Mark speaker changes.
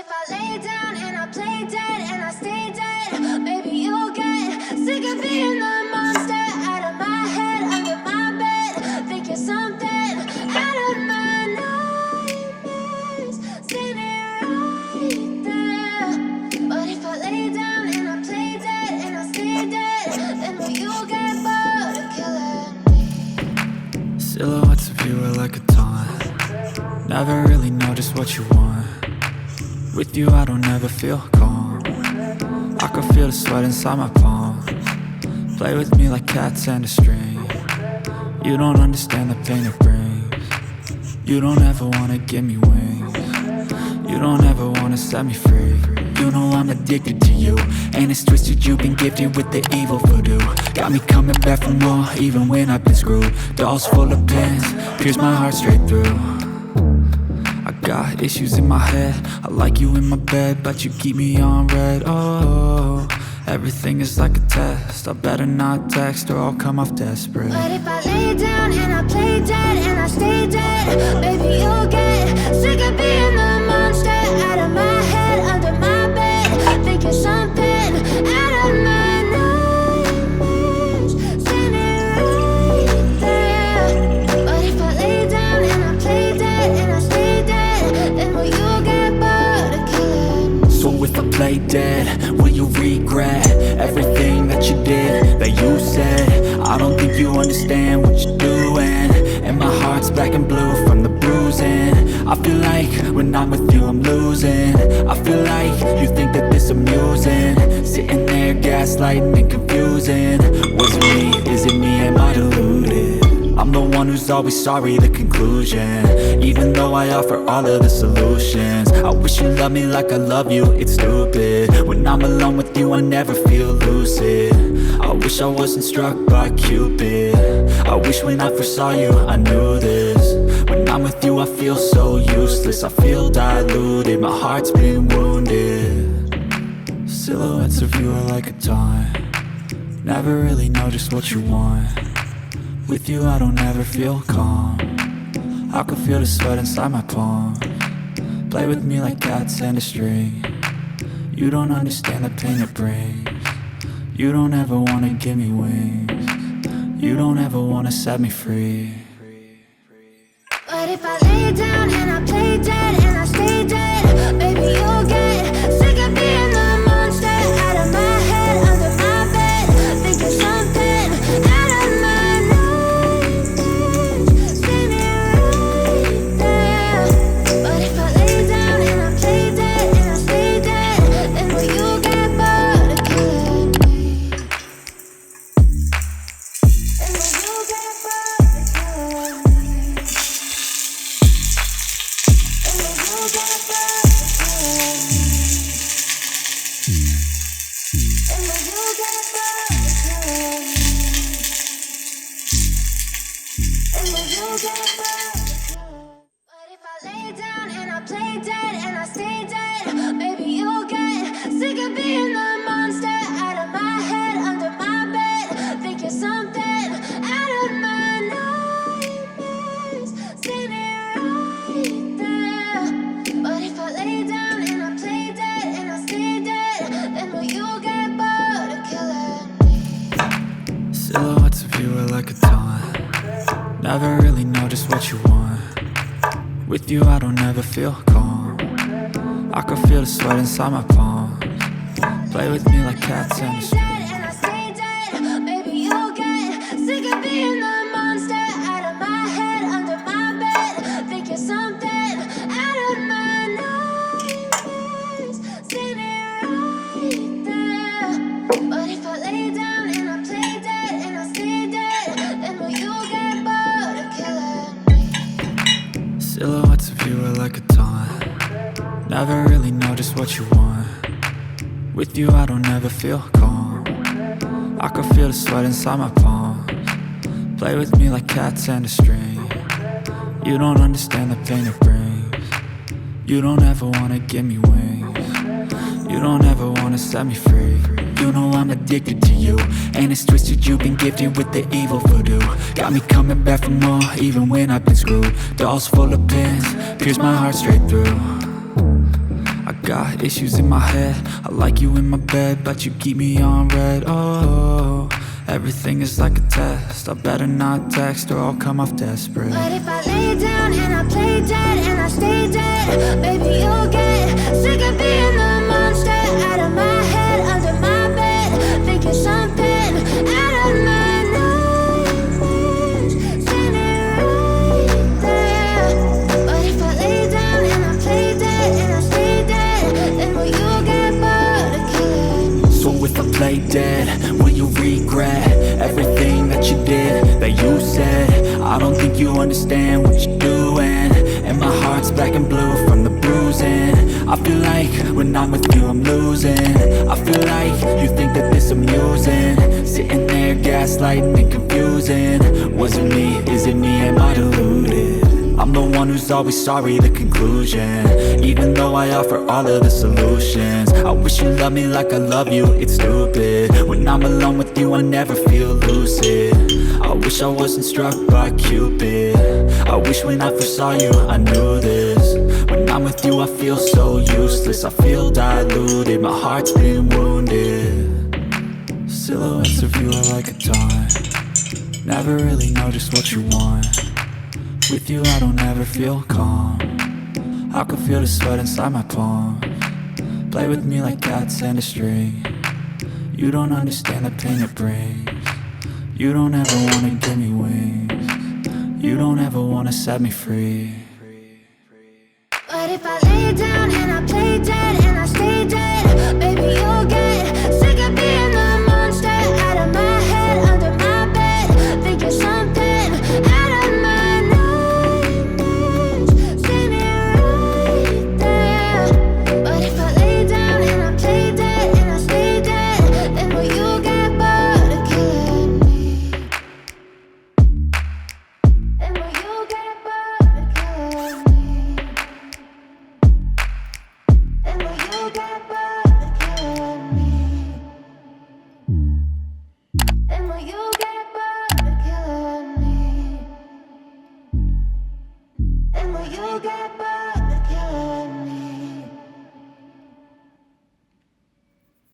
Speaker 1: if I lay down and I play dead and I stay dead, maybe you'll get sick of being the monster out of my head, under my bed. Think you're something out of my nightmares, standing right there. But if I lay down and I play dead and I stay dead, then will you get bored of killing me?
Speaker 2: Silhouettes of you are like a taunt. Never really know just what you want. With you I don't ever feel calm. I can feel the sweat inside my palm. Play with me like cats and a string. You don't understand the pain it brings. You don't ever wanna give me wings. You don't ever wanna set me free. You know I'm addicted to you, and it's twisted, you've been gifted with the evil voodoo. Got me coming back for more, even when I've been screwed. Dolls full of pins, pierce my heart straight through. I got issues in my head, I like you in my bed, but you keep me on red. Oh, everything is like a test, I better not text or I'll come off desperate.
Speaker 1: But if I lay down and I play dead and I stay dead, maybe you'll get sick of being the monster out of my head, under my bed. Think you're something out of my nightmares, standing right there. But if I lay down and I play dead and I stay dead, then will you get bored of killing me?
Speaker 2: So if I play dead, will you regret everything that you did, that you said? I don't think you understand what you're doing, and my heart's black and blue from the bruising. I feel like when I'm with you I'm losing. I feel like you think that this amusing, sitting there gaslighting and confusing. Was it me? Is it me? Am I deluded? I'm the one who's always sorry, the conclusion, even though I offer all of the solutions. I wish you loved me like I love you, it's stupid. When I'm alone with you I never feel lucid. I wish I wasn't struck by Cupid. I wish when I first saw you I knew this. When I'm with you I feel so useless, I feel diluted, my heart's been wounded. Silhouettes of you are like a taunt. Never really know just what you want. With you I don't ever feel calm. I can feel the sweat inside my palm. Play with me like cats and a string. You don't understand the pain it brings. You don't ever wanna give me wings. You don't ever wanna set me free.
Speaker 1: But if I lay down and I play dead and I stay dead, maybe you'll get sick of being the monster out of my head, under my bed. Think you're something out of my nightmares, standing right there. But if I lay down and I play dead and I stay dead, then will you get bored of killing me? Then will you get bored of killing me? Then will you get bored of killing me? Then will you get bored of killing me? Then will you get bored of killing me? But if I lay down and I play dead and I stay dead, maybe you'll get sick of being the monster out of my head, under my bed. Think you're something out of my nightmares, standing right there. But if I lay down and I play dead and I stay dead, then will you get bored of killing me?
Speaker 2: Silhouettes of you are like a taunt. Never really know just what you want. With you I don't ever feel calm. I can feel the sweat inside my palm. Play with me like cats and a string.
Speaker 1: And I stay dead, maybe you'll get sick of being the monster out of my head, under my bed. Think you're something out of my nightmares, standing right there. But if I lay down and I play dead and I stay dead, then will you get bored of killing me?
Speaker 2: Silhouettes of you are like a taunt. Never really know just what you want. With you I don't ever feel calm. I can feel the sweat inside my palm. Play with me like cats and a string. You don't understand the pain it brings. You don't ever wanna give me wings. You don't ever wanna set me free. You know I'm addicted to you, and it's twisted, you've been gifted with the evil voodoo. Got me coming back for more, even when I've been screwed. Dolls full of pins, pierce my heart straight through. I got issues in my head. I like you in my bed, but you keep me on red. Oh, everything is like a test. I better not text or I'll come off desperate.
Speaker 1: But if I lay down and I play dead and I stay dead, baby, you'll get sick of being the monster out of my head, under my bed, thinking something out of my nightmares, standing right there. But if I lay down and I play dead and I stay dead, then will you get bored of killing me?
Speaker 2: So if I play dead, will you regret everything that you did, that you said? I don't think you understand what you're doing, and my heart's black and blue from the bruising. I feel like when I'm with you I'm losing. I feel like you think that this amusing, sitting there gaslighting and confusing. Was it me? Is it me? Am I deluded? I'm the one who's always sorry, the conclusion, even though I offer all of the solutions. I wish you loved me like I love you, it's stupid. When I'm alone with you I never feel lucid. I wish I wasn't struck by Cupid. I wish when I first saw you I knew this. When I'm with you I feel so useless, I feel diluted, my heart's been wounded. Silhouettes of you are like a taunt, never really know just what you want. With you I don't ever feel calm, I can feel the sweat inside my palm. Play with me like cats and a string. You don't understand the pain it brings. You don't ever wanna give me wings. You don't ever wanna set me free.
Speaker 1: But if I lay down and I play dead and I stay dead, baby, you'll get sick of being the monster out of my head, under my bed, thinking something out of my nightmares, standing right there. But if I lay down and I play dead and I stay dead, then will you get bored of killing me? Then will you get bored of killing me? And will you get bored of killing me? And will you get bored of killing me? And will you get bored?